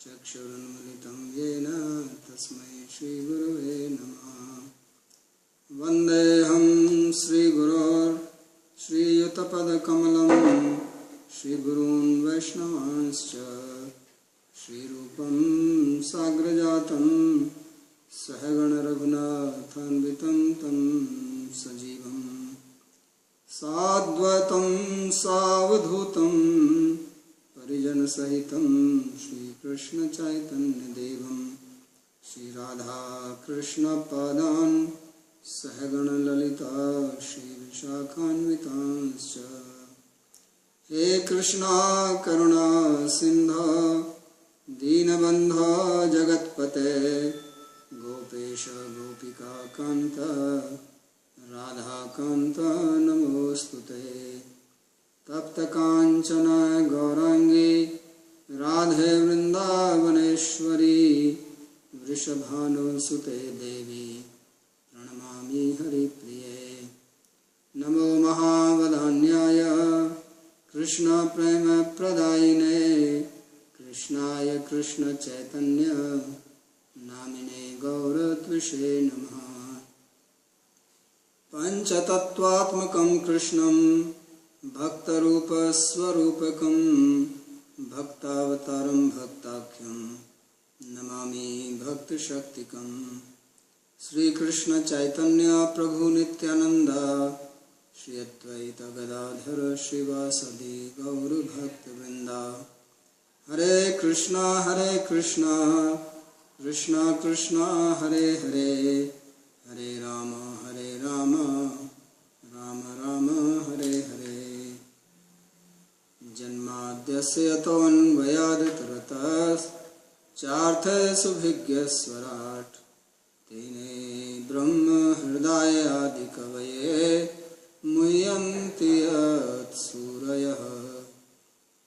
चक्षुरुन्मिलितं येन तस्मै श्रीगुरवे नमः। वन्देऽहं श्रीगुरोर् श्रीयुतपदकमलं श्रीगुरून् वैष्णवांश्च श्रीरूपं साग्रजातं सहगणरघुनाथान्वितं तं सजीवं साद्वैतं सावधूतं परिजनसहितं श्रीकृष्णचैतन्यदेवं श्रीराधाकृष्णपादान् सहगणललिता श्रीविशाखान्वितांश्च। हे कृष्णा करुणा सिन्धो दीनबन्धो जगत्पते गोपेश गोपिकान्त राधाकान्त नमोऽस्तुते। तप्तकाञ्चन गौराङ्गी राधे वृन्दावनेश्वरी वृषभानुसुते देवी प्रणमामि हरिप्रिये। नमो महावदान्याय कृष्णप्रेमप्रदायिने कृष्णाय कृष्णचैतन्य नामिने गौरत्विषे नमः। पञ्चतत्त्वात्मकं कृष्णं भक्तरूपस्वरूपकं भक्तावतारं भक्ताख्यं नमामि भक्तशक्तिकं। श्रीकृष्ण चैतन्य प्रभु नित्यानंद श्री अद्वैत गदाधर श्रीवासदि गौर भक्तवृंदा। हरे कृष्णा कृष्णा कृष्णा हरे हरे हरे राम राम राम हरे हरे। जन्माद्यस्य यतोऽन्वयादितरतश्चार्थेषु तेने ब्रह्म हृदय आदि कवये मुह्यन्ति यत्सूरयः।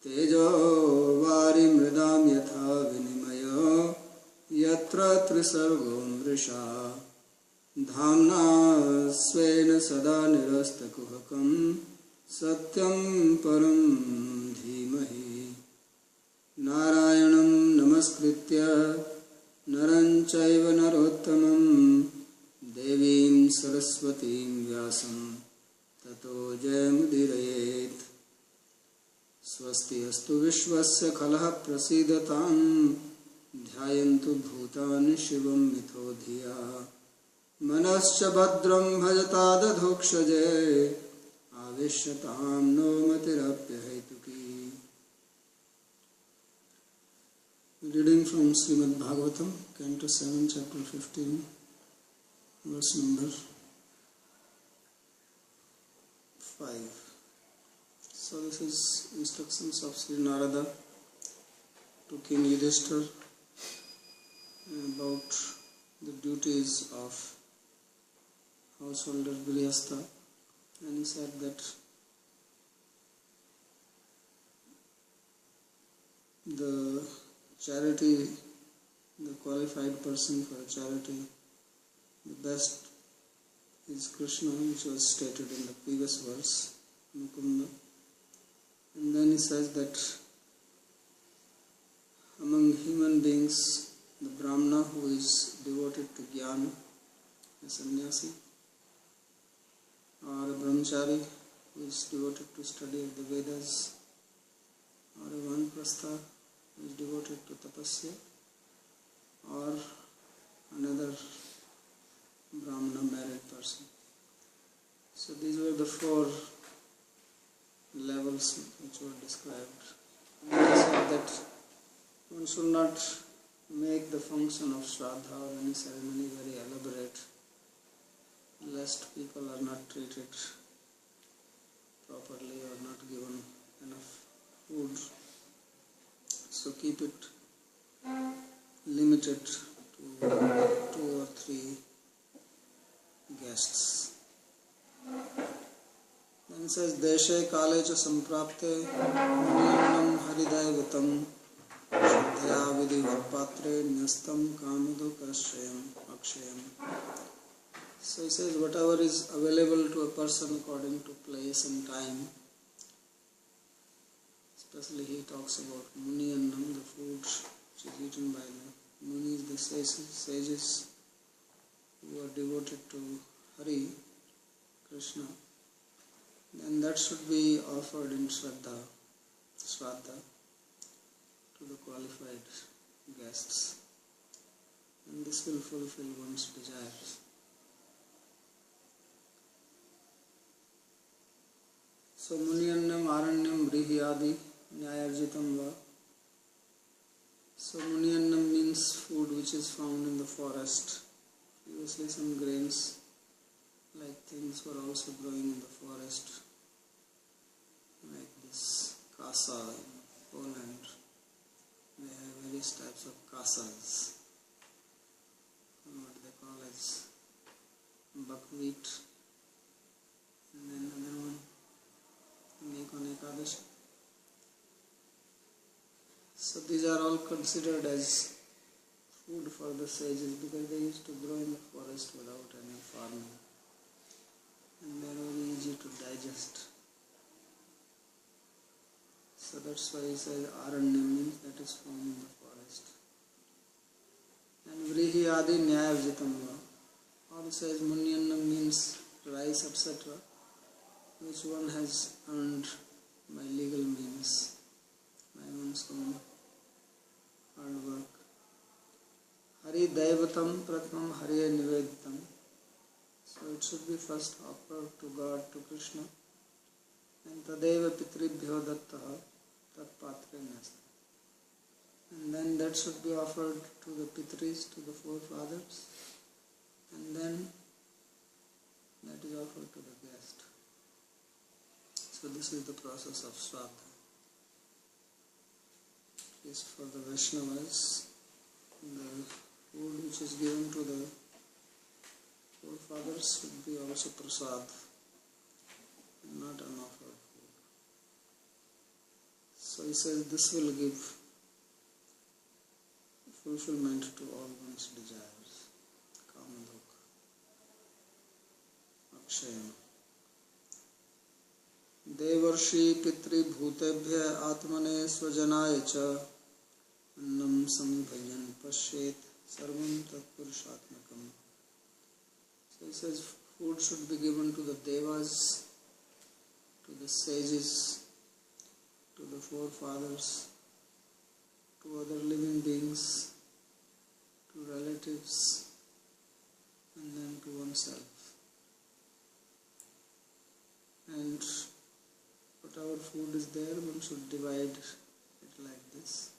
तेजो वारिमृदां यथा विनिमयो यत्र त्रिसर्गो मृषा धाम्ना स्वेन सदा निरस्तकुहकं सत्यं परं धीमहि। नारायणं नमस्कृत्य नरं चैव नरोत्तमं देवीं सरस्वतीं व्यासं ततो जयमुदीरयेत्। स्वस्ति अस्तु विश्वस्य खलः प्रसीदतां ध्यायन्तु भूतानि शिवं मिथो धिया। मनश्च भद्रं भजता दधोक्षजे आविश्यतां no मतिरप्यहेतुकी। Reading from Srimad Bhagavatam, Canto 7, Chapter 15, verse number 5. So this is instructions of Sri Narada to King Yudhishthira about the duties of householder Grihastha, and he said that the charity, the qualified person for charity, the best is Krishna, which was stated in the previous verse, Mukunda. And then he says that among human beings, the Brahmana who is devoted to Jnana, a sannyasi, or a brahmachari who is devoted to study of the Vedas, or a Vanaprastha who is devoted to tapasya, or another Brahmana married person. So these were the 4 levels which were described. And he said that one should not make the function of Shraddha or any ceremony very elaborate, lest people are not treated properly or not given enough food. So keep it limited to 2 or 3 guests. Then it says, Deshe kale cha samprapte munyanam haridaivatam shraddhaya vidhivatpatre nyastam kamudokashayam akshayam. So he says, whatever is available to a person according to place and time, especially he talks about Muniannam, the food which is the sages who are devoted to Hari, Krishna, then that should be offered in Shraddha to the qualified guests, and this will fulfill one's desires. So Muniyannam Aranyam Brihyadi Nyayarjitam Va. So Muniyannam means food which is found in the forest. Previously some grains like things were also growing in the forest, like this kasa in Poland. They have various types of kasas, what they call as buckwheat, and then another one make on Ekadashi. So these are all considered as food for the sages because they used to grow in the forest without any farming, and they are very easy to digest. So that's why he says Aranyam means that is found in the forest. And Vrihi Adi Nyayavjitam Va. Also says Munyannam means rice, etc., which one has earned by legal means, by one's own hard work. Hari Daivatam Pratmam Hariya Niveditam. So it should be first offered to God, to Krishna, and Tadeva Pitribhyo Dattaha Tat Patre Nasta. And then that should be offered to the Pitris, to the forefathers, and then that is offered to the guest. So this is the process of Shraddha. Is for the Vaishnavas, the food which is given to the forefathers should be also prasad, not unoffered food. So he says this will give fulfillment to all one's desires. Kamadukha. Akshayam. Devarshi Pitri Bhutebhya Atmane Swajanaya Cha Annam Samibhayan Pashet Sarvam Tatpurushatmakam. So he says food should be given to the devas, to the sages, to the forefathers, to other living beings, to relatives, and then to oneself. And whatever food is there, one should divide it like this.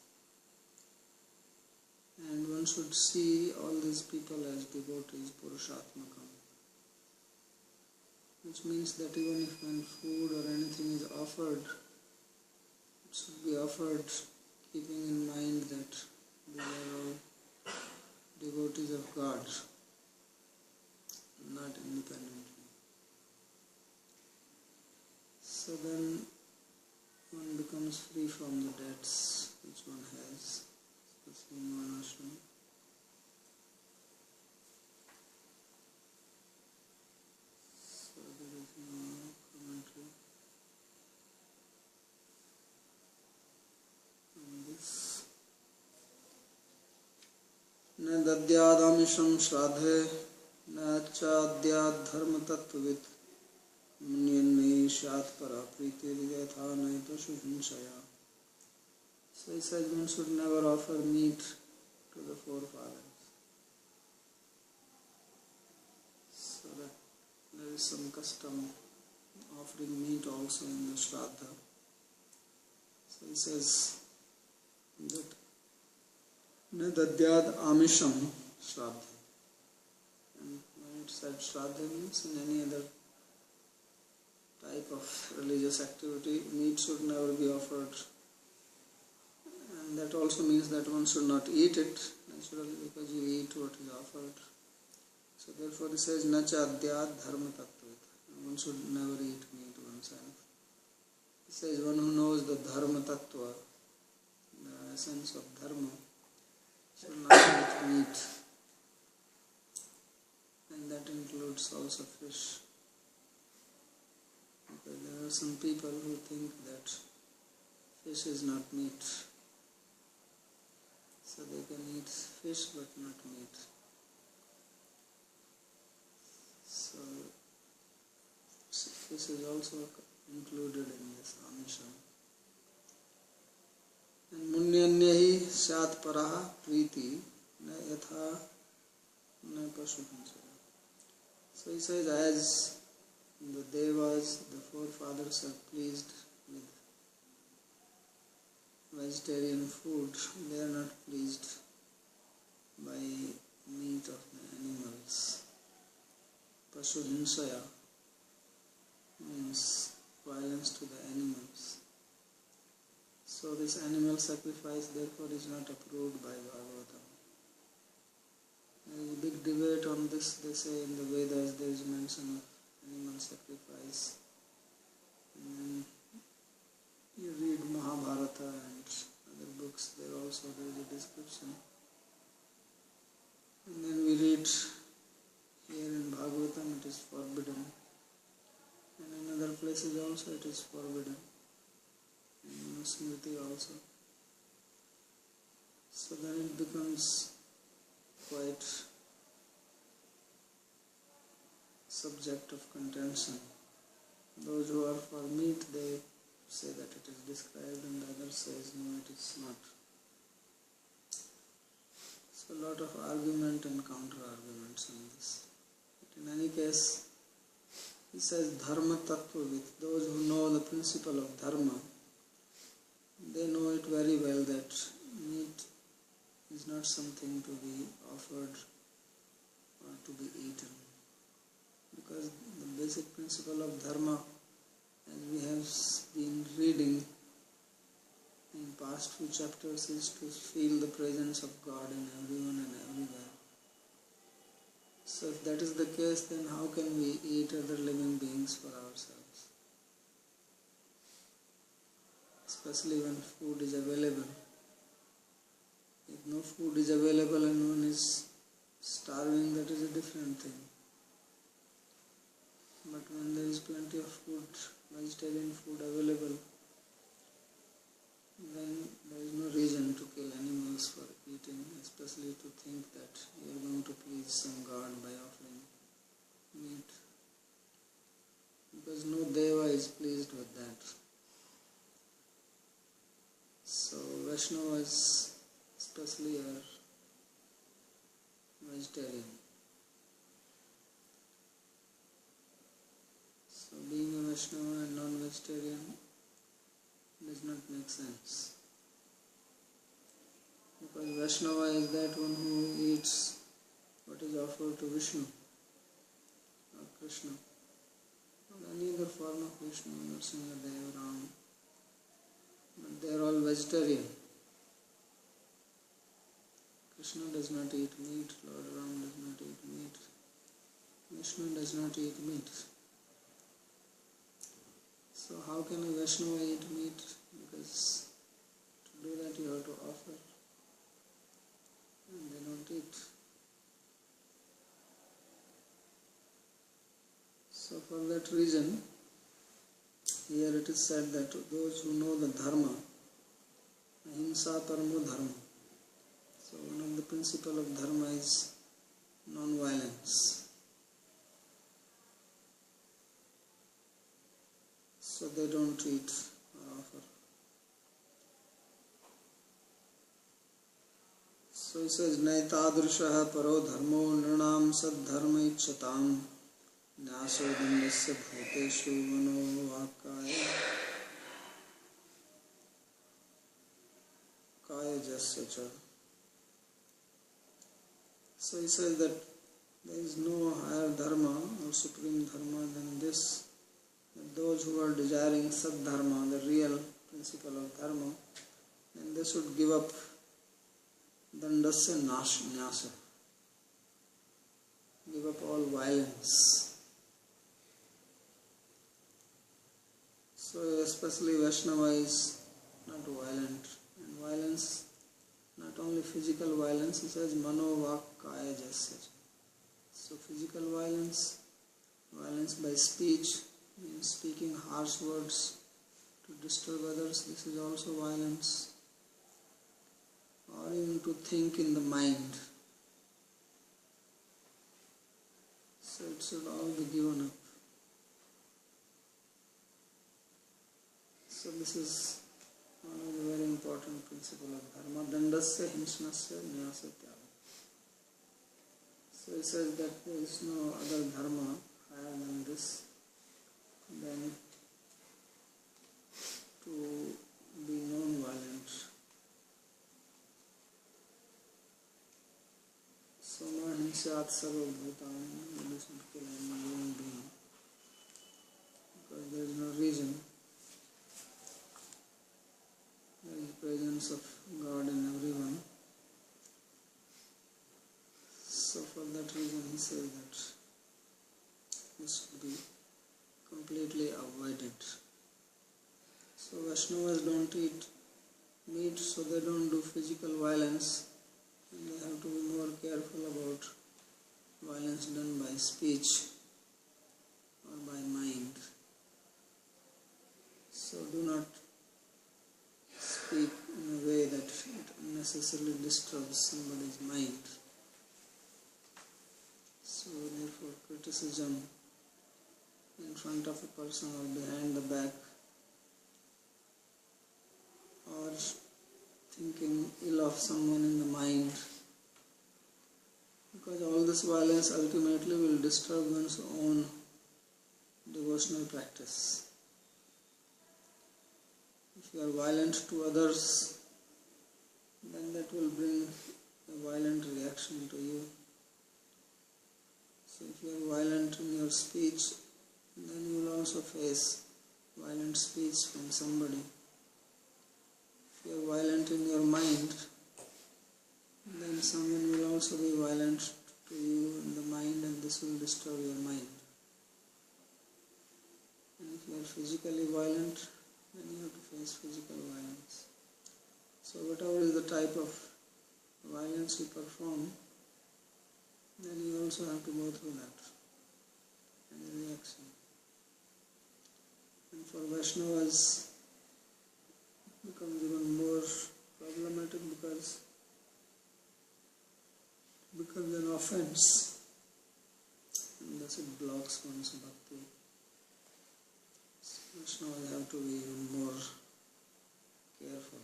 And one should see all these people as devotees, Purushatmakam. Which means that even if when food or anything is offered, it should be offered keeping in mind that these are all devotees of God, not independently. So then one becomes free from the debts which one has, especially in one ashram. So there is no commentary on this. न दद्यादामिषं श्राद्धे न चाद्याद् धर्म तत्त्ववित् मुन्यन्मे स्यात् परा प्रीतिर्यथा नैतो शुहिंसया. So he says one should never offer meat to the forefathers. So that there is some custom offering meat also in the Shraddha. So he says that Ne dadyad amisham Shraddha. And when it said Shraddha means in any other type of religious activity, meat should never be offered. And that also means that one should not eat it naturally because you eat what is offered. So therefore he says Nacha Adyad Dharma Tattva. One should never eat meat oneself. He says one who knows the Dharma Tattva, the essence of Dharma, should not eat meat. And that includes also fish. Because there are some people who think that fish is not meat. So they can eat fish but not meat. So fish is also included in this Amisham. And Munyanya Sat Paraha Priti Na Yatha Na Pashuhinsa. So he says, as the Devas, the forefathers are pleased with vegetarian food, they are not pleased by meat of the animals. Pashuhinsaya means violence to the animals. So this animal sacrifice therefore is not approved by Bhagavatam. There is a big debate on this. They say in the Vedas there is mention of animal sacrifice. And then you read Mahabharata and other books, there also there is a description. And then we read here in Bhagavatam it is forbidden. And in other places also it is forbidden. In Smriti also. So then it becomes quite subject of contention. Those who are for meat, they say that it is described, and the other says no, it is not. So a lot of argument and counter-arguments on this. But in any case, he says dharma tattva, with those who know the principle of dharma, they know it very well that meat is not something to be offered or to be eaten. Because the basic principle of dharma, as we have been reading in past few chapters, is to feel the presence of God in everyone and everywhere. So if that is the case, then how can we eat other living beings for ourselves? Especially when food is available. If no food is available and one is starving, that is a different thing. But when there is plenty of food, vegetarian food available, then there is no reason to kill animals for eating, especially to think that you are going to please some god by offering meat. Because no Deva is pleased with that. So Vaishnavas especially are vegetarian. So being a Vaishnava and non-vegetarian does not make sense. Because Vaishnava is that one who eats what is offered to Vishnu or Krishna or any other form of Vishnu, Nrsimhadev, Ram. But they are all vegetarian. Krishna does not eat meat, Lord Ram does not eat meat, Vishnu does not eat meat. So how can a Vaishnava eat meat? Because to do that you have to offer, and they don't eat. So for that reason, here it is said that those who know the dharma, ahimsa paramo dharma. So one of the principle of dharma is non-violence. So they don't eat or offer. So he says, Naitadrishaha paro dharmo nirnam sad dharma ichchatam nyaso dandasya bhuteshu mano vakaya kaya jasya cha. So he says that there is no higher dharma or supreme dharma than this. That those who are desiring sad dharma, the real principle of dharma, then they should give up dandasya nyasa. Give up all violence. So especially Vaishnava is not violent. And violence, not only physical violence, he says mano vak kaya jasya. So physical violence, violence by speech, means speaking harsh words to disturb others, this is also violence. Or even to think in the mind. So it should all be given up. So this is one of the very important principle of dharma. Dandasya hinsnasya nyasa tyaga. So he says that there is no other dharma higher than this, than to be non-violent. So ma hinsyat sarva bhutani, you should kill any living being, because there is no reason. There is the presence of God in everyone. So for that reason he says that this should be completely avoided. So Vaishnavas don't eat meat, so they don't do physical violence, and they have to be more careful about violence done by speech or by mind. So do not speak in a way that it unnecessarily disturbs somebody's mind. So therefore criticism in front of a person or behind the back, or thinking ill of someone in the mind, because all this violence ultimately will disturb one's own devotional practice. If you are violent to others, then that will bring a violent reaction to you. So if you are violent in your speech, then you will also face violent speech from somebody. If you are violent in your mind, then someone will also be violent to you in the mind, and this will disturb your mind. And if you are physically violent, then you have to face physical violence. So whatever is the type of violence you perform, then you also have to go through that and the reaction. And for Vaishnavas, it becomes even more problematic because it becomes an offense, and thus it blocks one's bhakti. So Vaishnavas have to be even more careful.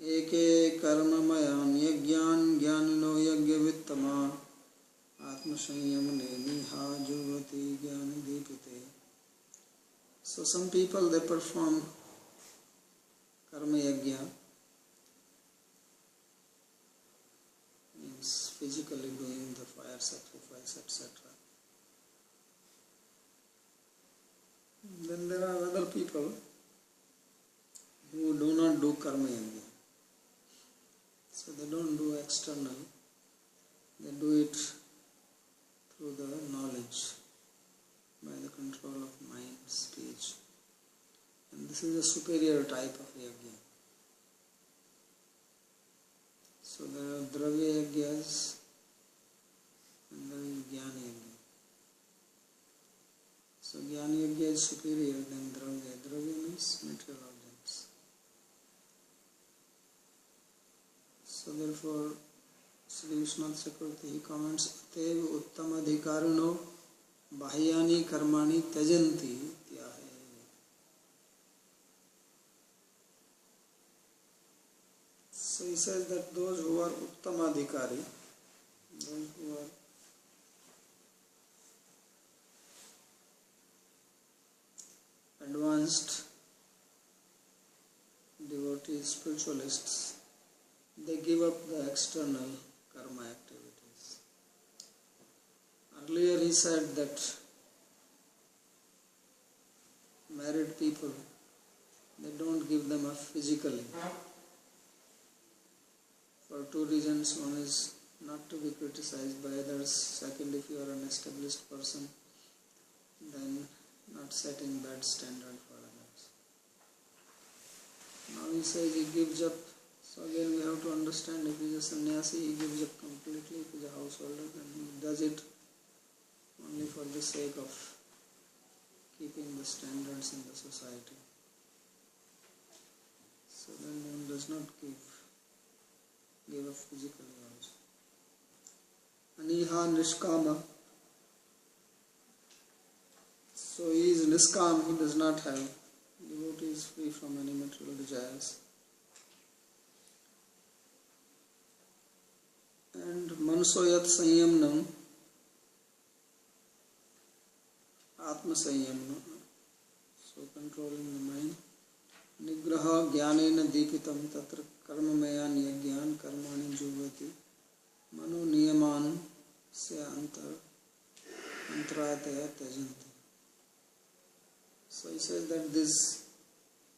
Eke karmamayam yajñan jnanino yajñavittama atmasanyamane niha jogati jnanadipate. So some people, they perform karma yajna, means physically doing the fire sacrifice, etc. Then there are other people who do not do karma yajna. So they don't do external, they do it through the knowledge, by the control of mind, speech. And this is a superior type of yajna. So there are dravya yajnas and there is jnana yajna. So jnana yajna is superior than dravya. Dravya means material objects. So therefore, Sri Vishwanath Chakravarti, he comments, Atev uttamadhikarino bahyani karmani tajanti tyahe. So he says that those who are uttamadhikari, those who are advanced devotees, spiritualists, they give up the external karma activities. Earlier he said that married people, they don't give them up physically. For two reasons. One is not to be criticized by others. Second, if you are an established person, then not setting bad standard for others. Now he says he gives up. So again we have to understand, if he is a sannyasi, he gives up completely. If he is a householder, then he does it only for the sake of keeping the standards in the society. does not give up physically also. Aniha Nishkama. So he is Niskam, he does not have. Devotee is free from any material desires. And Mansoyat Sanyamnam, Atma Sanyamna, so controlling the mind. Nigraha Jnanena Deepitam Tatra Karmamaya Niyagyan Karmani Jugati Manu Niyaman Se Antarataya Tajanti. So he says that this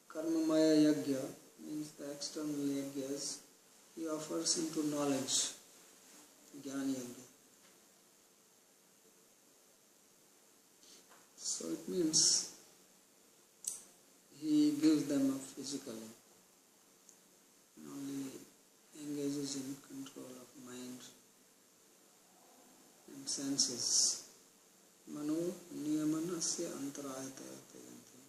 Karmamaya Yagya means the external yagyas he offers into knowledge, Jnana Yagya. So it means he gives them up physically and only engages in control of mind and senses. Mano niyamanasya antarayataya tayanti.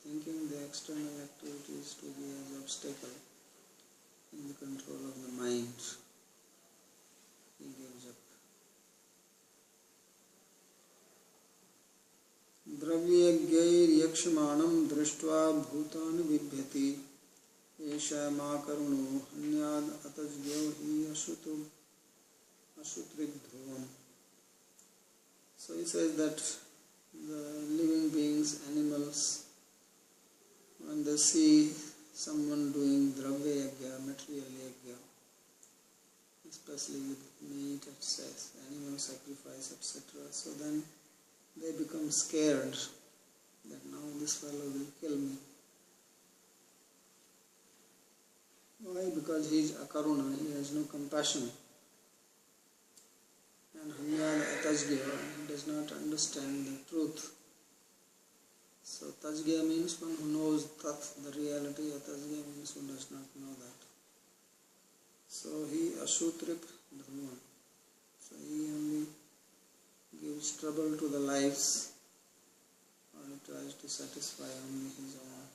Thinking the external activities to be as obstacle in the control of the mind, he gives up. Dravyagyayir yakshamanam drishtva bhutani vibhyati esha ma karuno hanyad atajgyo hi ashutrik dhruvam. So he says that the living beings, animals, when they see someone doing dravya yagya, material yagya, especially with meat, etc., animal sacrifice, etc., so then they become scared that now this fellow will kill me. Why? Because he is akaruna, he has no compassion. And Hanyad Atajgya, he does not understand the truth. So Tajgya means one who knows Tat, the reality. Atajgya means who does not know that. So he Ashutrik Dhruvan. So he only gives trouble to the lives, or he tries to satisfy only his own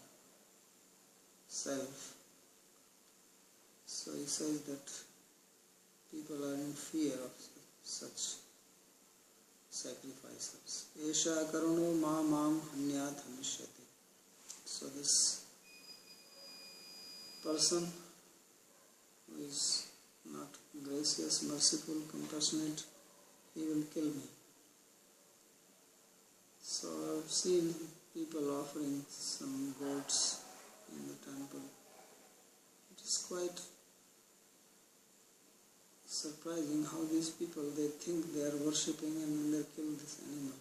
self. So he says that people are in fear of such sacrifices. Esha karuno ma mam hanyat hanishyati. So this person who is not gracious, merciful, compassionate, he will kill me. So I have seen people offering some goats in the temple. It is quite surprising how these people, they think they are worshipping and then they kill this animal.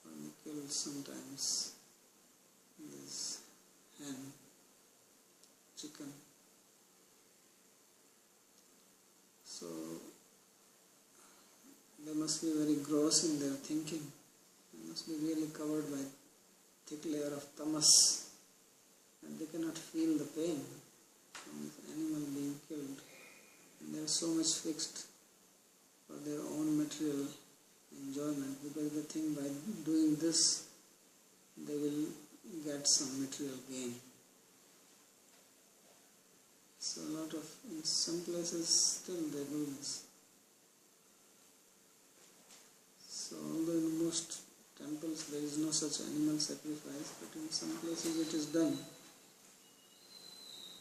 Or they kill sometimes this hen, chicken. So they must be very gross in their thinking. They must be really covered by thick layer of tamas, and they cannot feel the pain from this animal being killed. And they are so much fixed for their own material enjoyment, because they think by doing this they will get some material gain. So a lot of, in some places still they do this. So although in most temples there is no such animal sacrifice, but in some places it is done.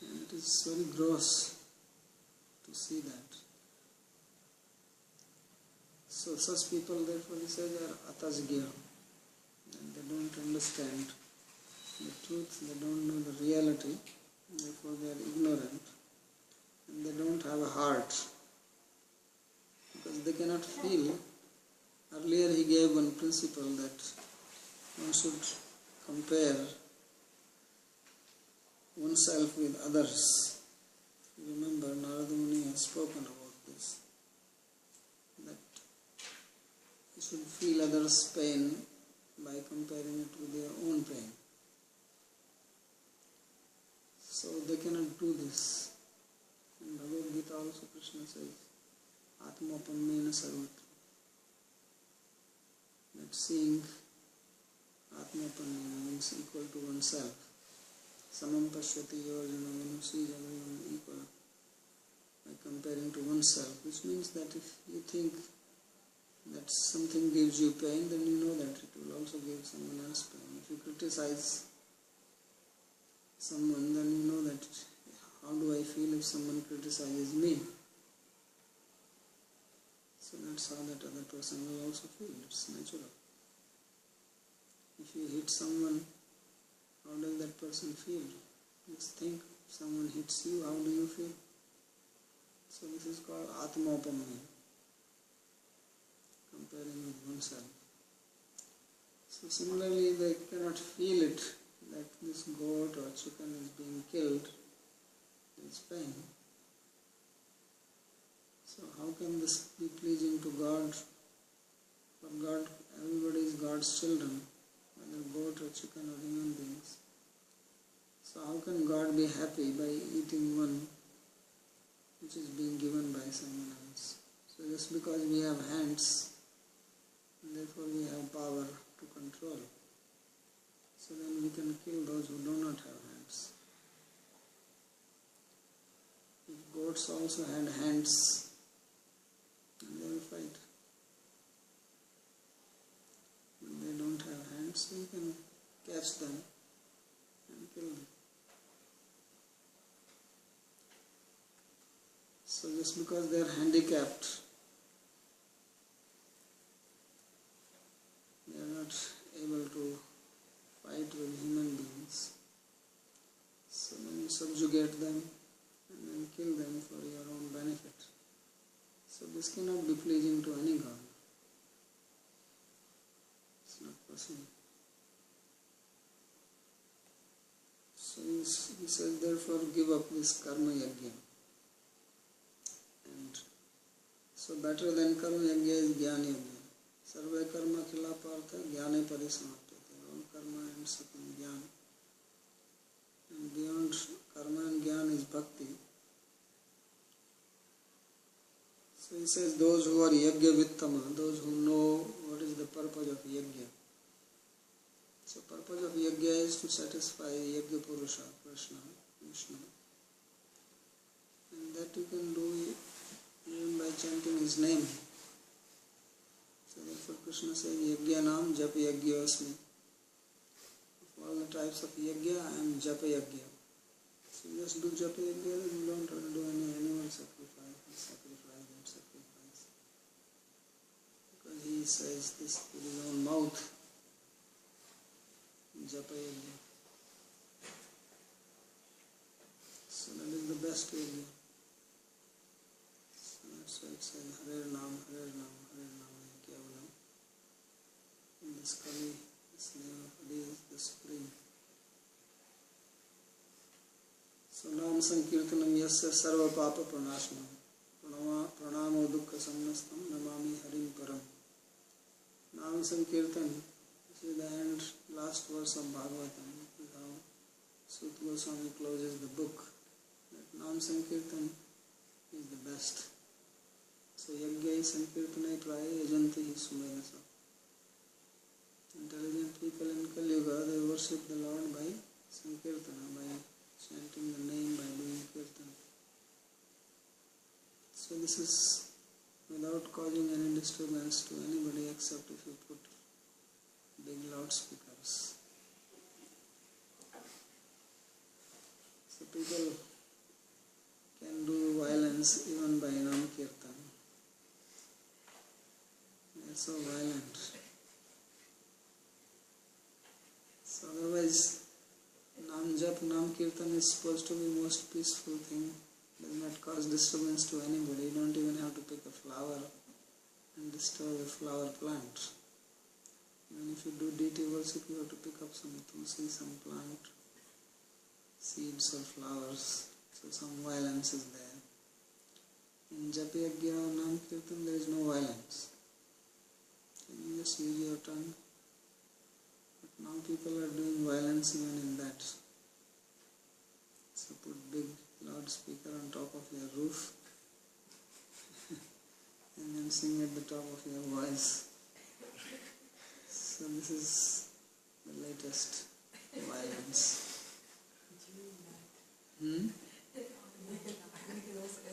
And it is very gross to see that. So such people, therefore he says, are atajgya, and they don't understand the truth, they don't know the reality, therefore they are ignorant, and they don't have a heart, because they cannot feel. Earlier he gave one principle that one should compare oneself with others. You remember Narada Muni has spoken about this, that you should feel others' pain by comparing it with their own pain. So they cannot do this. In Bhagavad Gita also Krishna says, Atmapammena sarvatra. That seeing Atmapammena beings equal to oneself. Samam pashyati yojana manu sees everyone equal by comparing to oneself, which means that if you think that something gives you pain, then you know that it will also give someone else pain. If you criticize someone, then you know that how do I feel if someone criticizes me? So that's how that other person will also feel. It's natural. If you hit someone, how does that person feel? Just think, if someone hits you, how do you feel? So this is called Atmopamaya, comparing with oneself. So similarly, they cannot feel it, that this goat or chicken is being killed, it's pain. So how can this be pleasing to God? For God, everybody is God's children, whether goat or chicken or human beings. So how can God be happy by eating one which is being given by someone else? So just because we have hands, therefore we have power to control. So then we can kill those who do not have hands. If goats also had hands, then they will fight. When they don't have hands, we can catch them and kill them. So just because they are handicapped, they are not able to fight with human beings. So then you subjugate them and then kill them for your own benefit. So this cannot be pleasing to any God. It's not possible. So he says, therefore give up this karma yajna. And so better than karma yajna is jnana yajna. Sarve karma khila partha jnane parisamapyate. All karma ends up in jnana. And beyond karma and jnana is bhakti. So he says, those who are yajna vittama, those who know what is the purpose of yajna. So purpose of yajna is to satisfy yajna purusha, Krishna, Vishnu. And that you can do even by chanting his name. So therefore Krishna says, yajna nam japa yajna asmi. Of all the types of yajna, I am japa yajna. So you just do japa yajna, you don't have to do any animal sacrifice, that sacrifice. Because he says this with his own mouth. Japa yajna. So that is the best yajna. So that's why it says Hare Nam, Hare Nam, Hare Nam Kevalam. In this Kali, this name of Hari is the supreme. So Nam Sankirtanam Yasya Sarva Papa Pranashnam Pranamo Dukkha Samnastam Namami Harim Param. Nam Sankirtan. This is the end, last verse of Bhagavatam. This is how Sut Goswami closes the book. That Nam Sankirtan is the best. So Yajna Sankirtanai Praya Yajanti Sumedasa. Intelligent people in Kali Yuga, they worship the Lord by Sankirtana, by chanting the name, by doing Kirtan. So this is without causing any disturbance to anybody except if you put big loudspeakers. So people can do violence even by Nam Kirtan. They are so violent. So otherwise, Nam Jap, Nam Kirtan is supposed to be most peaceful thing. Does not cause disturbance to anybody. You don't even have to pick a flower and disturb a flower plant. Even if you do deity worship, you have to pick up some tulsi, some plant, seeds or flowers. So some violence is there. In Japa Yajna or Nam Kirtan, there is no violence. You just use your tongue. But now people are doing violence even in that. So put big loudspeaker on top of your roof and then sing at the top of your voice. So this is the latest. violence.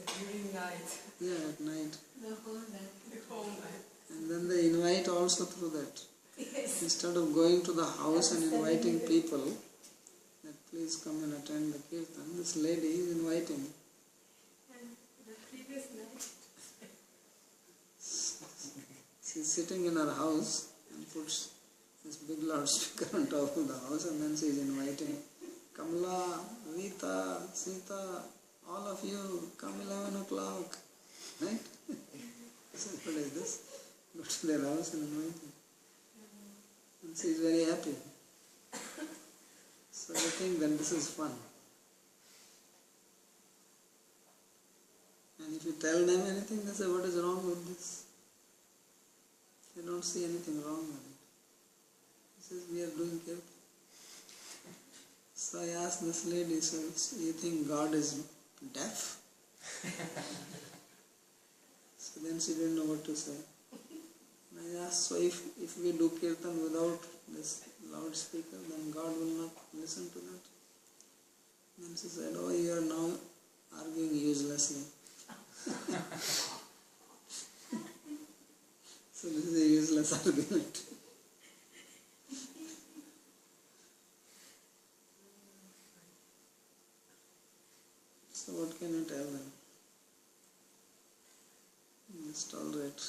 During night. Yeah, at night. The whole night. The whole night. And then they invite also through that. Yes. Instead of going to the house and inviting people, that please come and attend the kirtan, this lady is inviting. And the previous night. She's sitting in her house and puts this big loudspeaker on top of the house, and then she's inviting Kamala, Rita, Sita, all of you, come 11 o'clock. Right? So what is this? Go to their house and invite them. And she's very happy. So they think that this is fun. And if you tell them anything, they say, what is wrong with this? They don't see anything wrong with it. He says, we are doing kirtan. So I asked this lady, so you think God is deaf? So then she didn't know what to say. And I asked, so if we do kirtan without this loudspeaker, then God will not listen to that? Then she said, oh, you are now arguing uselessly. So this is a useless argument. So what can you tell them? Just tolerate.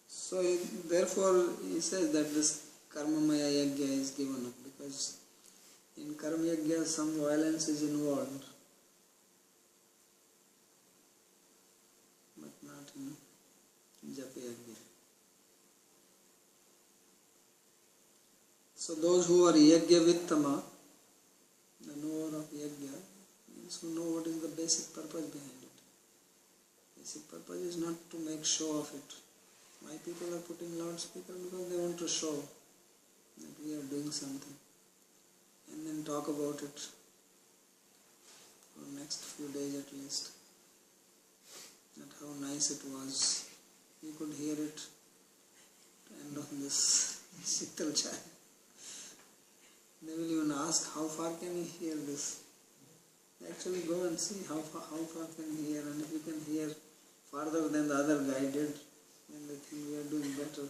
So therefore he says that this karmamaya yajna is given up, because in karma yajna some violence is involved, but not in japa yajna. So those who are yajna vittama, the knower of yajna, means who know what is the basic purpose behind it. Basic purpose is not to make show of it. Why people are putting loudspeaker? Because they want to show that we are doing something, and then talk about it for the next few days at least, that how nice it was. You could hear it end of this Shittal Chai. They will even ask, how far can you hear this? Actually go and see how far can you hear, and if you can hear farther than the other guy did, then they think we are doing better.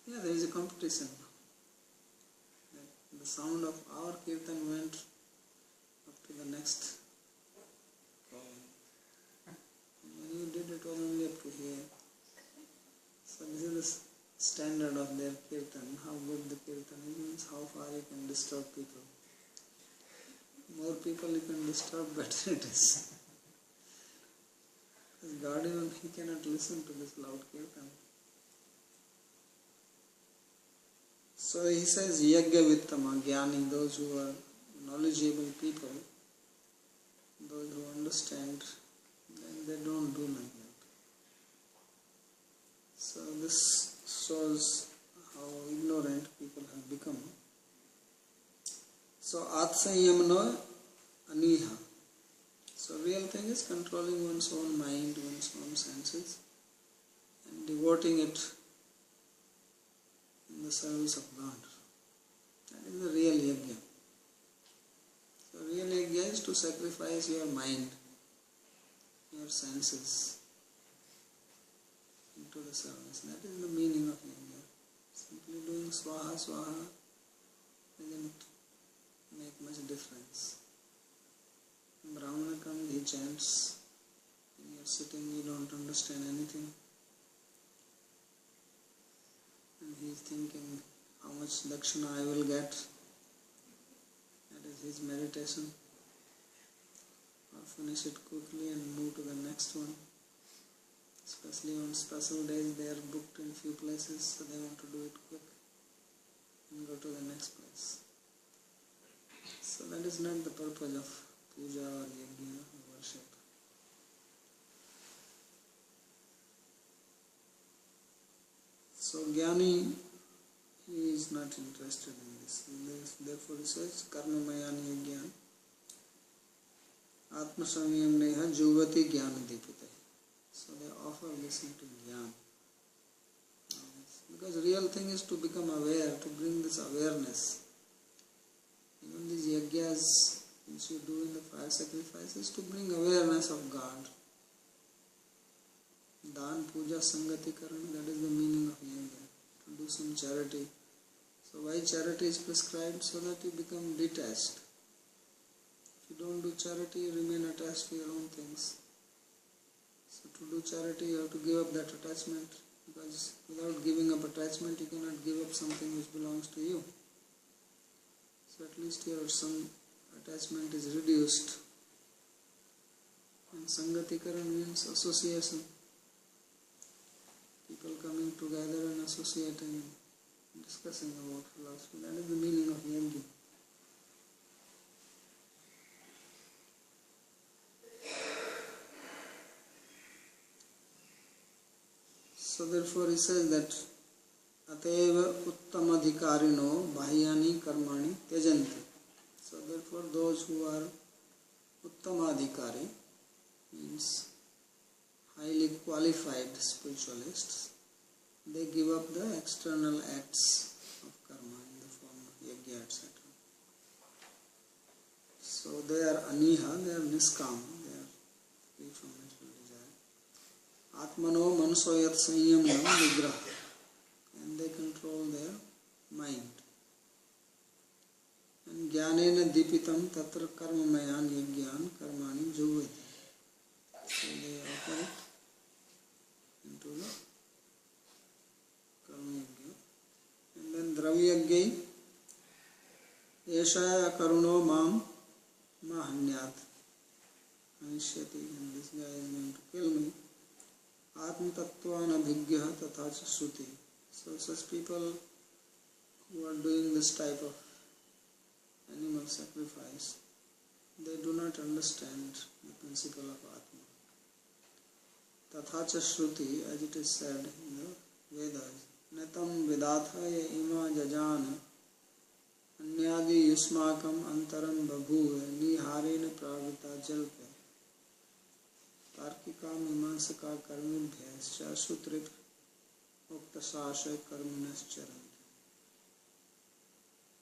Yeah, there is a competition. The sound of our kirtan went up to the next column. And when you did, it was only up to here. So this is the standard of their kirtan, how good the kirtan is, means how far you can disturb people. More people you can disturb, better it is. Because God even, he cannot listen to this loud kirtan. So he says, yajna vittama, jnani, those who are knowledgeable people, those who understand, then they don't do like that. So this shows how ignorant people have become. So atsayamna aniha. So real thing is controlling one's own mind, one's own senses, and devoting it in the service of God. That is the real yajna. So real yajna is to sacrifice your mind, your senses into the service. That is the meaning of yajna. Simply doing swaha swaha doesn't make much difference. Brahmana comes, he chants, and you are sitting, you don't understand anything. And he is thinking how much dakshina I will get. That is his meditation. Or finish it quickly and move to the next one. Especially on special days, they are booked in few places, so they want to do it quick and go to the next place. So that is not the purpose of puja or yajna or worship. So jnani, he is not interested in this. Therefore he says, karma mayani yajna atma samyam neha juvati jnana dipute. So they offer listening to jnana. Because real thing is to become aware, to bring this awareness. Even these yajnas which you do in the fire sacrifices, to bring awareness of God. Dan, puja, sangati karana, that is the meaning of yajna. To do some charity. So why charity is prescribed? So that you become detached. If you don't do charity, you remain attached to your own things. So to do charity, you have to give up that attachment. Because without giving up attachment, you cannot give up something which belongs to you. So at least here some attachment is reduced. And Sangatikaran means association. People coming together and associating and discussing about philosophy. That is the meaning of yajna. So therefore he says that Ateva uttamadhikarino bahyani karmani tyajanti. So therefore those who are uttamadhikari, means highly qualified spiritualists, they give up the external acts of karma in the form of yajna, etc. So they are aniha, they are niskam, they are free from material desire. Atmano mansoyat sanyamam vigraha, and they control their mind. And jnanena dipitam tatra karmamayan yajnan karmani juvati. So they operate into the karma yajna. And then dravyajnai yeshaya karuno mam mahanyat anishyati, and this guy is going to kill me. Atma tattvan abhigya tatha cha shruti. So such people who are doing this type of animal sacrifice, they do not understand the principle of Atma. Tatha cha shruti, as it is said in the Vedas, netam vidathaya ima jajana anyadi yusmakam antaram babhuva niharena pravita jalpe tarkika mimansaka karmibhyascha sutrik uktasasha karminascharanti.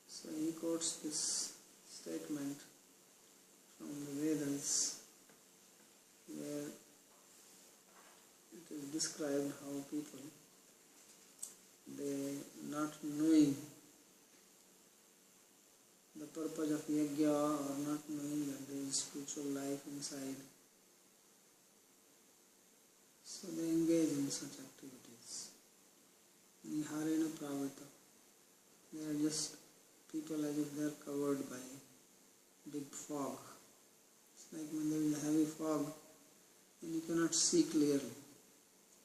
So he quotes this statement from the Vedas where it is described how people, they not knowing the purpose of yajna or not knowing that there is spiritual life inside, so they engage in such activities. Niharena pravita. They are just people as if they are covered by big fog. It's like when there is a heavy fog and you cannot see clearly.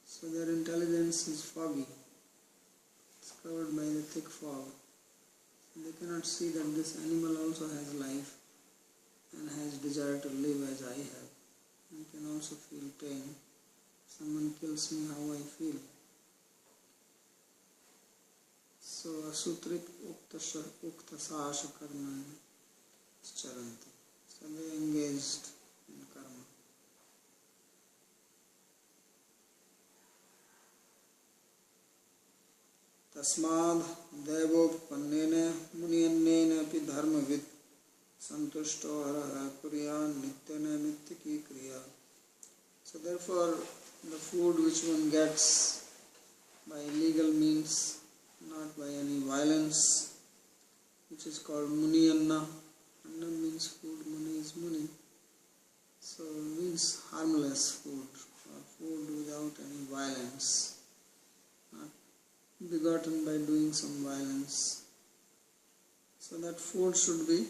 So their intelligence is foggy. It's covered by the thick fog. And they cannot see that this animal also has life and has desire to live as I have, and can also feel pain. Someone kills me, how I feel. So asutrik uktasasha karma charanti. So they engaged in karma. Tasmad devopannene muniyannene api dharmavid santushto haraha kuryan nityana mityaki kriya. So therefore the food which one gets by legal means, not by any violence, which is called Muniyanna. Anna means food, Muni is Muni. So it means harmless food, or food without any violence, not begotten by doing some violence. So that food should be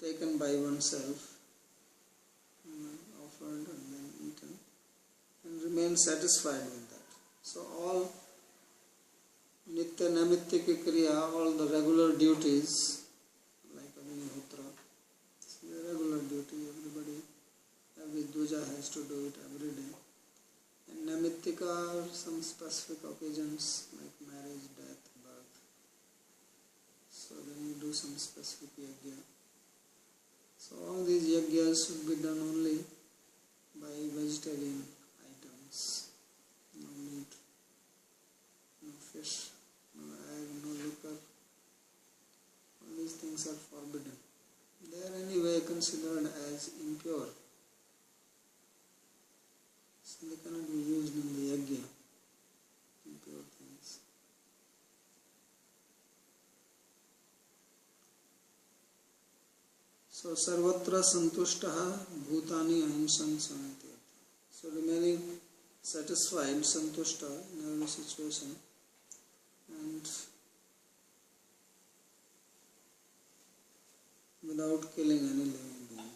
taken by oneself, offered and then eaten, and remain satisfied with that. So all Nitya Namityaki Kriya, all the regular duties, like Agnihotra, it's a regular duty, every Dvaja has to do it every day. And Namityaka are some specific occasions like marriage, death, birth. So then you do some specific yajna. So all these yajnas should be done only by vegetarian items, no meat fish, no egg, no liquor. All these things are forbidden. They are anyway considered as impure. So they cannot be used in the yajna, impure things. So sarvatra santushtaha bhutani ahimsan samati. So remaining satisfied, santushta in every situation, and without killing any living being.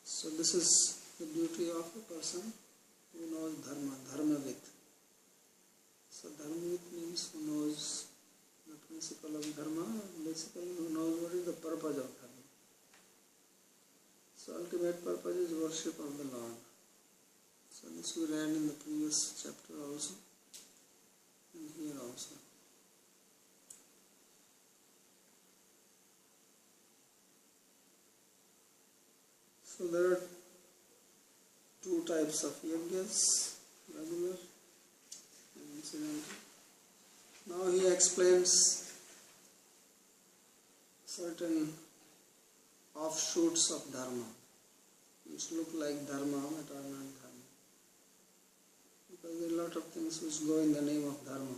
So this is the beauty of a person who knows dharma, dharmavit. So dharmavit means who knows the principle of dharma, basically who knows what is the purpose of dharma. So ultimate purpose is worship of the Lord. So this we read in the previous chapter also, and here also. So there are two types of yajnas, regular and incidental. Now he explains certain offshoots of dharma, which look like dharma but are not dharma. Because there are a lot of things which go in the name of dharma.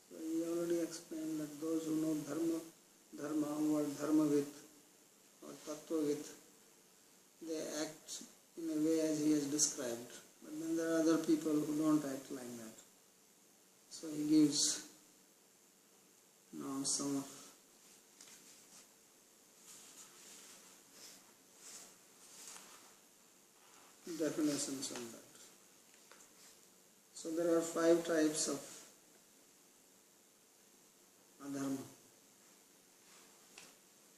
So he already explained that those who know dharma, who are dharmavit or tattvavit, they act in a way as he has described. But then there are other people who don't act like that. So he gives now some of definitions on that. So there are 5 types of adharma.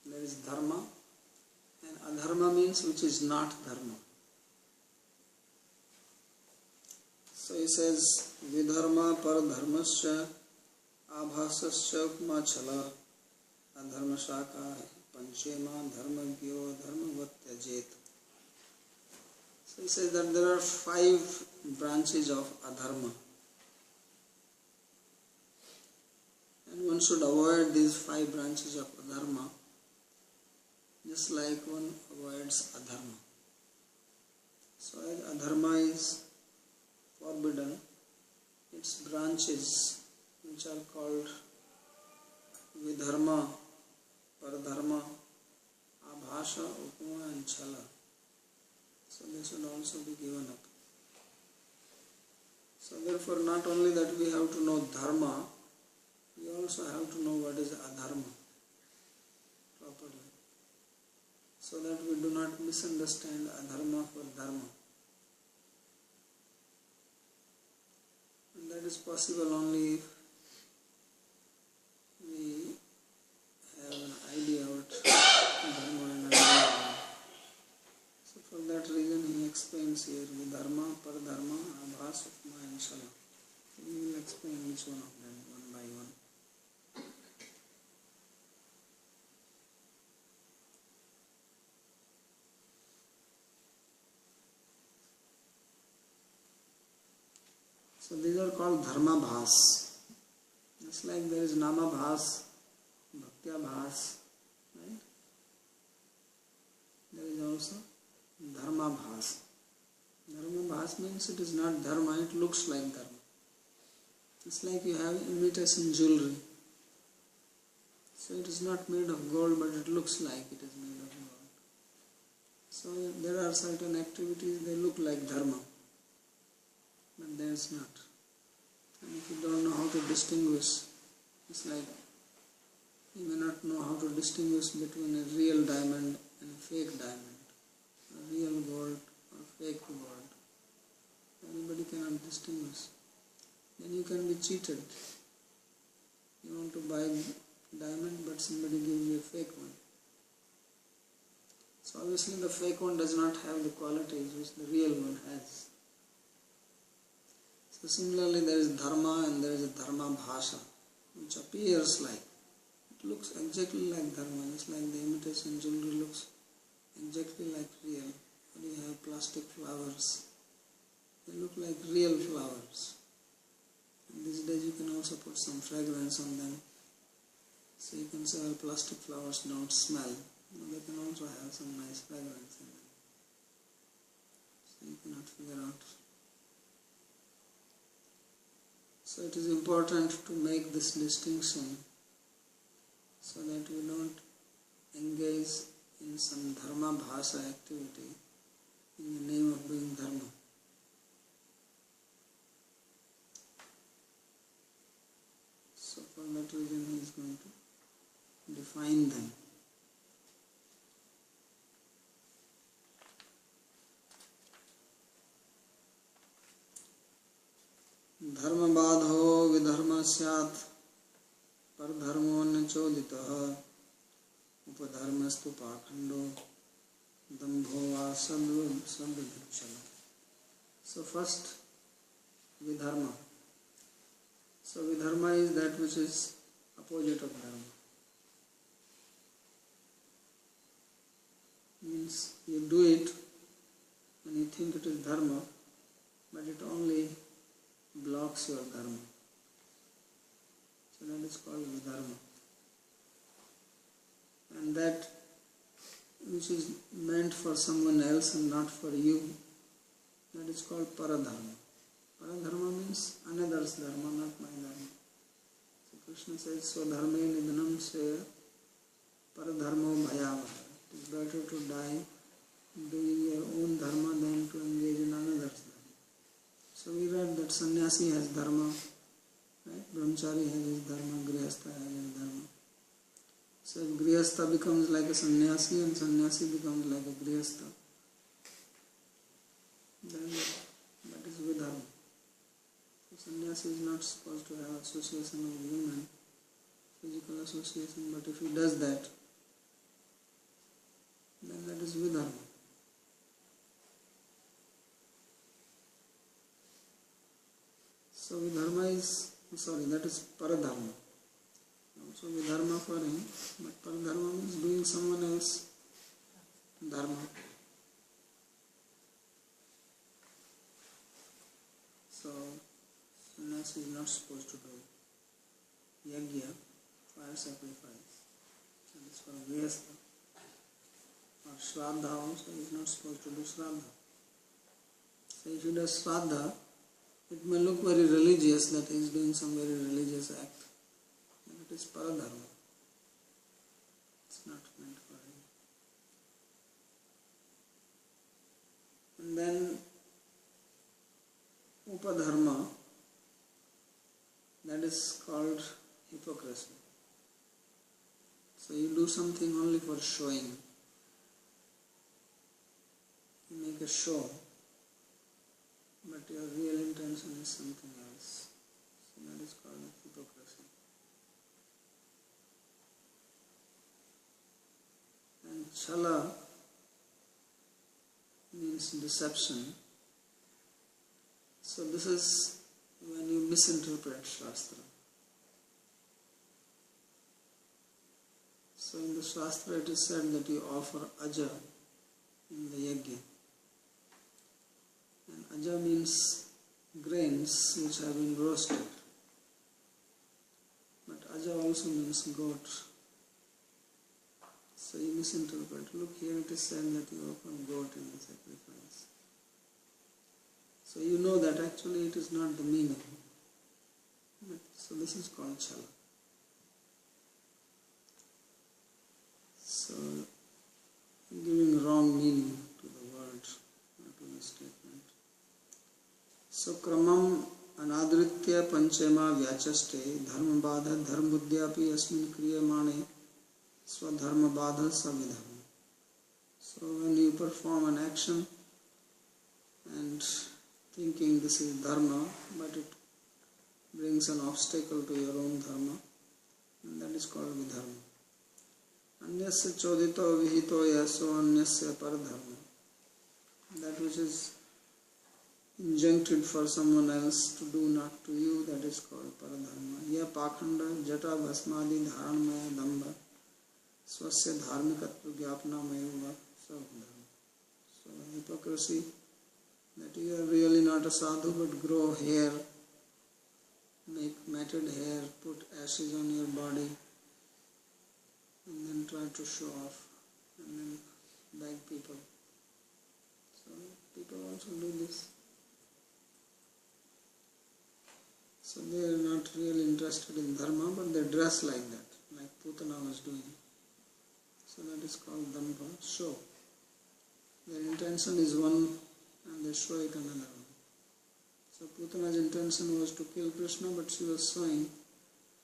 There is dharma, and adharma means which is not dharma. So he says, vidharma paradharmascha abhasascha upmachala adharma shaka panchema dharmagyo dharmavatyajet. So he says that there are 5 branches of adharma, and one should avoid these 5 branches of adharma just like one avoids adharma. So as adharma is forbidden, its branches, which are called vidharma, paradharma, abhasha, upama and chala, so they should also be given up. So therefore not only that we have to know dharma, we also have to know what is adharma properly, so that we do not misunderstand adharma for dharma. And that is possible only if we have an idea what dharma and adharma. So for that reason he explains here vidharma, paradharma, abhas, upma and chala. He will explain each one of them one by one. So these are called dharma bhas. Just like there is nama bhas, bhaktya bhas, right? There is also dharma bhas. Dharma bhas means it is not dharma, it looks like dharma. It's like you have imitation jewelry. So it is not made of gold, but it looks like it is made of gold. So there are certain activities, they look like dharma, but there is not. And if you don't know how to distinguish, it's like you may not know how to distinguish between a real diamond and a fake diamond, a real gold or fake gold. Everybody cannot distinguish. Then you can be cheated. You want to buy diamond, but somebody gives you a fake one. So obviously the fake one does not have the qualities which the real one has. So similarly there is dharma and there is a dharma bhasha, which appears like, it looks exactly like dharma, just like the imitation jewelry looks exactly like real. Or you have plastic flowers, they look like real flowers. also put some fragrance on them. So you can say, well, plastic flowers don't smell. No, they can also have some nice fragrance in them. So you cannot figure out. So it is important to make this distinction so that we don't engage in some dharma bhasa activity in the name of doing dharma. So for that reason he is going to define them. धर्म बाधो विधर्म स्यात् पर धर्मो न चोदितः उपधर्मस्तु पाखंडो दंभो वा सद्विभीषण. So first vidharma. So vidharma is that which is opposite of dharma. Means you do it and you think it is dharma, but it only blocks your dharma. So that is called vidharma. And that which is meant for someone else and not for you, that is called paradharma. Paradharma means another's dharma, not my dharma. So Krishna says, so dharme nidhanam se paradharmo bhayavaha. It is better to die doing your own dharma than to engage in another's dharma. So we read that sannyasi has dharma, right? Brahmachari has his dharma, grihastha has his dharma. So if grihastha becomes like a sannyasi and sannyasi becomes like a grihastha, then that is vidharma. So sannyasi is not supposed to have association with women, physical association, but if he does that, then that is vidharma. So vidharma is, that is paradharma. Also vidharma for him, but paradharma means doing someone else dharma. So sannyasi is not supposed to do yajna, fire sacrifice. That is for grihastha. Or shraddha also is not supposed to do shraddha. So if he does shraddha, it may look very religious that he is doing some very religious act. And it is paradharma. It's not meant for him. And then upadharma, that is called hypocrisy. So you do something only for showing. You make a show, but your real intention is something else. So that is called hypocrisy. And chala means deception. So this is when you misinterpret Shastra. So in the Shastra it is said that you offer aja in the yajna. And aja means grains which have been roasted. But aja also means goat. So you misinterpret. Look, here it is said that you offer goat in the sacrifice. So you know that actually it is not the meaning. But, so this is called chala. So giving wrong meaning to the word or to the statement. So kramam anadritya panchema vyachaste dharma badha dharma buddhyapi asmin kriyamane swadharma badha savidharma. So when you perform an action and thinking this is dharma, but it brings an obstacle to your own dharma, and that is called vidharma. Anyasya chodito vihito yaso anyasya paradharma. That which is injuncted for someone else to do, not to you, that is called paradharma. Ya pakhanda jata bhasmadi dharanmaya damba swasya dharmikatva gyapna mayuva savdharma. So hypocrisy, that you are really not a sadhu but grow hair, make matted hair, put ashes on your body, and then try to show off, and then beg people. So people also do this. So they are not really interested in dharma, but they dress like that, like Putana was doing. So that is called dambha, show. Their intention is one and they show it another one. So Putana's intention was to kill Krishna, but she was showing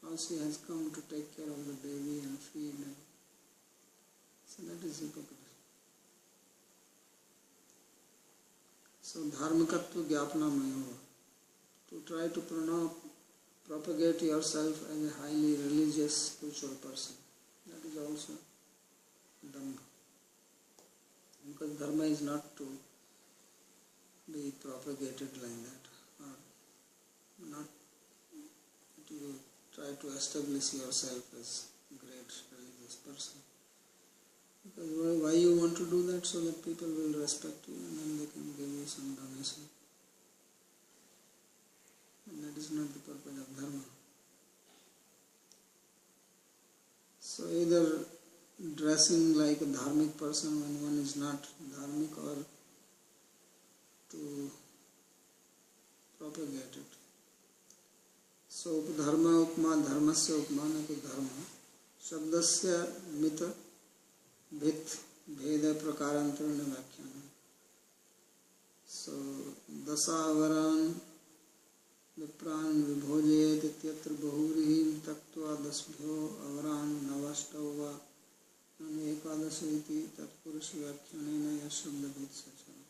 how she has come to take care of the baby and feed him. So that is hypocrisy. So dharmikatva gyapana mayava. To try to propagate yourself as a highly religious spiritual person. That is also dhamma. Because dharma is not to be propagated like that, or not to try to establish yourself as a great religious person. Because why you want to do that? So that people will respect you and then they can give you some donation. And that is not the purpose of dharma. So either dressing like a dharmic person when one is not dharmic, or to propagate it. So dharma upma dharmasya upmanati dharma shabdasya mita bhit bheda prakarantarana vyakhyanam. So dasavaran vipran vibhojayet ityatra bahurihim taktva dasbhyo avaran navashtava nanu ekadasya iti tatpurush vyakhyanena yashabda bhit sachana.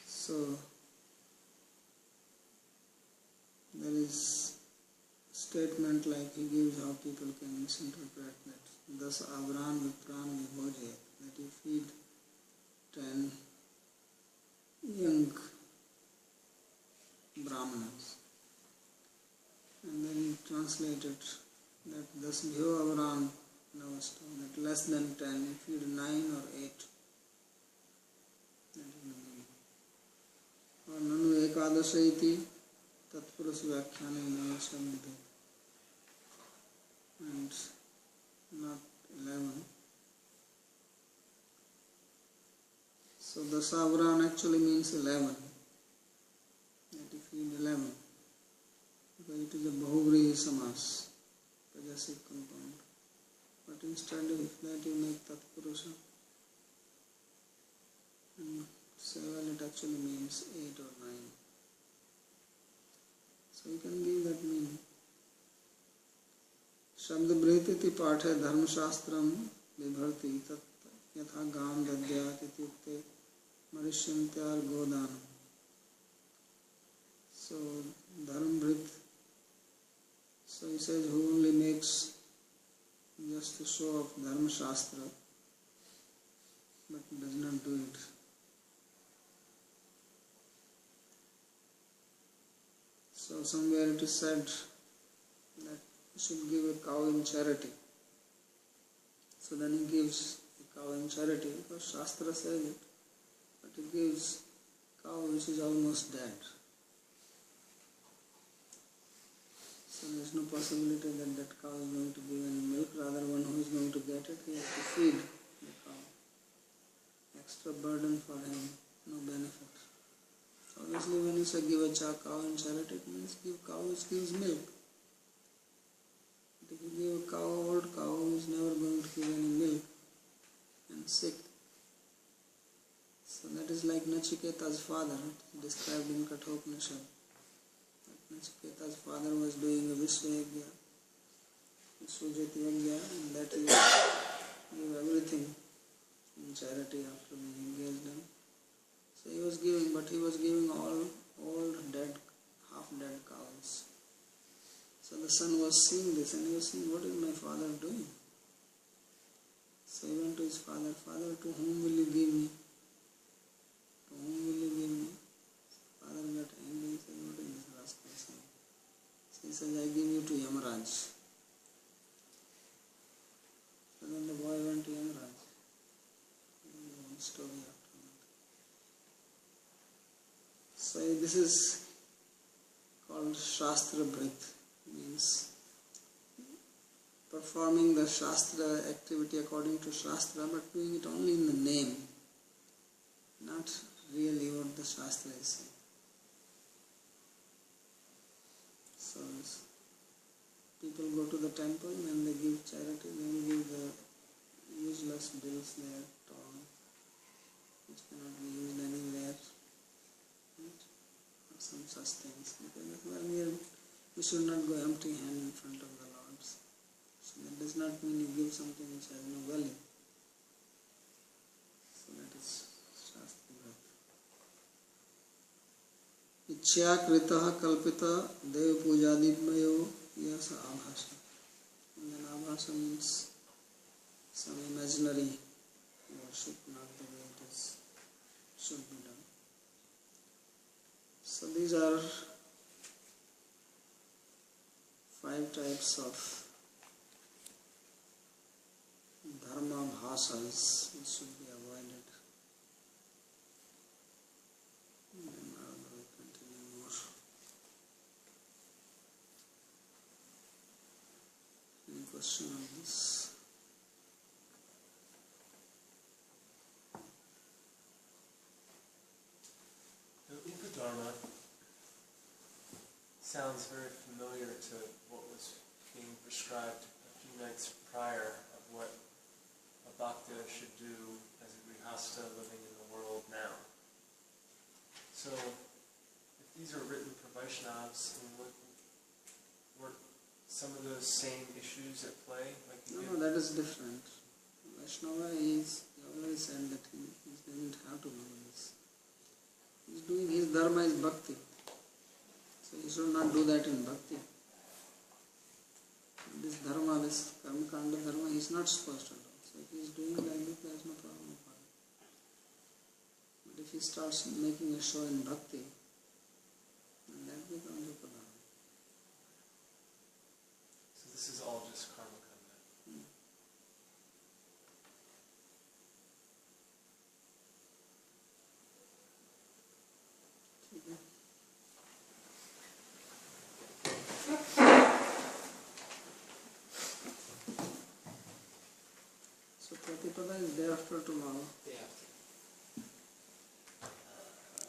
So there is a statement like he gives how people can misinterpret that. Thus avran vipran vibhojayet, that you feed 10 young brahmanas. And then he translated that dasbhyo avaran navasto, that less than 10, you feed 9 or 8. That is the meaning. Or nanu ekadasya iti tatpurush vyakhyanena yashabda, and not 11. So dasavran actually means 11. That you feed 11. Because it is a bahuvrihi samas, pajasic compound. But instead of that you make tatpurusha. And say, well, it actually means 8 or 9. So you can give that meaning. Shabda brihititi pathe dharma shastram vibharti tat yatha gam dadyat ityukte marishantyar godanam. So dharmabhrit, so he says, who only makes just a show of dharma shastra but does not do it. So somewhere it is said that you should give a cow in charity. So then he gives a cow in charity because Shastra says it, but he gives cow which is almost dead. So there is no possibility that that cow is going to give any milk, rather one who is going to get it, he has to feed the cow. Extra burden for him, no benefit. Obviously when you say give a cow in charity, it means give cow which gives milk. But if you give a cow, old cow who is never going to give any milk and sick, so that is like Nachiketa's father, described in Kathopanishad. Nachiketa's father was doing a Vishwayagya, Vishwajati Yagya, and that he gave everything in charity after being engaged in. So he was giving, but he was giving all old, dead, half-dead cows. So the son was seeing this and he was saying, what is my father doing? So he went to his father, Father, to whom will you give me? To whom will you give me? Father got angry, he said, what is this rascal saying? So he says, I give you to Yamaraj. So then the boy went to Yamaraj. One story after that. So this is called Shastra Brit, means performing the Shastra activity according to Shastra, but doing it only in the name, not really what the Shastra is saying. So people go to the temple and they give charity, they will give the useless bills there, which cannot be used anywhere, right? Or some such things. Because we should not go empty hand in front of the Lord. So that does not mean you give something which has no value. So that is Shastra Bhat. Ichya kritaha kalpita dev pujadidmayo yasa abhasa. And then abhasa means some imaginary worship, not the way it is should be done. So these are 5 types of dharma bhasas which should be avoided. And then I will continue more. Any question on this? The Upadharma sounds very familiar to what was being prescribed a few nights prior of what a bhakta should do as a grihasta living in the world now. So, if these are written for Vaishnavas, were some of those same issues at play? No, that is different. Vaishnava he always said that he doesn't have to do this. He is doing his dharma is bhakti. So he should not do that in bhakti. This dharma, this karma kanda dharma, he is not supposed to do. So if he is doing like this, there is no problem for him. But if he starts making a show in bhakti, then that becomes upadharma. So this is all just karma kanda. Okay. So Pratipada is day after tomorrow.